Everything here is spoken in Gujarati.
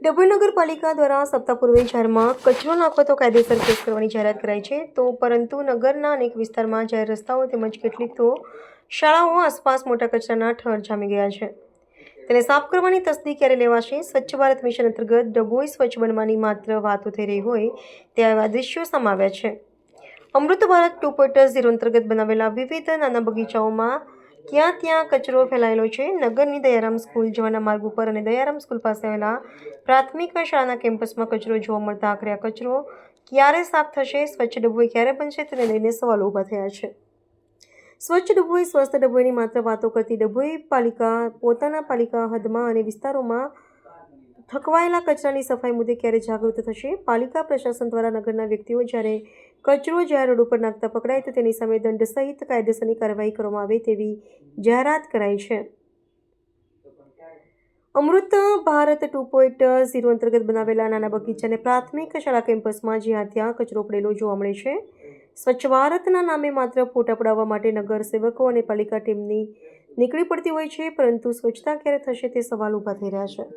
ડભોઈ નગરપાલિકા દ્વારા સપ્તાહ પૂર્વે જાહેરમાં કચરો નાખવો તો કાયદેસર કેસ કરવાની જાહેરાત કરાઈ છે પરંતુ નગરના અનેક વિસ્તારમાં જાહેર રસ્તાઓ તેમજ કેટલીક તો શાળાઓ આસપાસ મોટા કચરાના ઠાર જામી ગયા છે। તેને સાફ કરવાની તસ્દી ક્યારે લેવાશે? સ્વચ્છ ભારત મિશન અંતર્ગત ડભોઈ સ્વચ્છ બનવાની માત્ર વાતો થઈ રહી હોય તેવા દ્રશ્યો સામે આવ્યા છે। અમૃત ભારત 2.0 અંતર્ગત બનાવેલા વિવિધ નાના બગીચાઓમાં ક્યાં ત્યાં કચરો ફેલાયેલો છે। નગરની દયારામ સ્કૂલ જવાના માર્ગ ઉપર અને દયારામ સ્કૂલ પાસે આવેલા પ્રાથમિક શાળાના કેમ્પસમાં કચરો જોવા મળતા આખરે આ કચરો ક્યારે સાફ થશે? સ્વચ્છ ડભોઈ ક્યારે બનશે? તેને લઈને સવાલો ઊભા થયા છે। સ્વચ્છ ડભોઈ સ્વસ્થ ડભોઈની માત્ર વાતો કરતી ડભોઈ પાલિકા પોતાના પાલિકા હદમાં અને વિસ્તારોમાં થકવાયેલા કચરાની સફાઈ મુદ્દે ક્યારે જાગૃત થશે? પાલિકા પ્રશાસન દ્વારા નગરના વ્યક્તિઓ જ્યારે કચરો જાહેર રોડ ઉપર નાખતા પકડાય તો તેની સામે દંડ સહિત કાયદેસરની કાર્યવાહી કરવામાં આવે તેવી જાહેરાત કરાઈ છે। અમૃત ભારત 2.0 અંતર્ગત બનાવેલા નાના બગીચાને પ્રાથમિક શાળા કેમ્પસમાં જ્યાં ત્યાં કચરો પડેલો જોવા મળે છે। સ્વચ્છ ભારતના નામે માત્ર ફોટા પડાવવા માટે નગર સેવકો અને પાલિકા ટીમની નીકળી પડતી હોય છે પરંતુ સ્વચ્છતા ક્યારે થશે તે સવાલ ઊભા થઈ રહ્યા છે।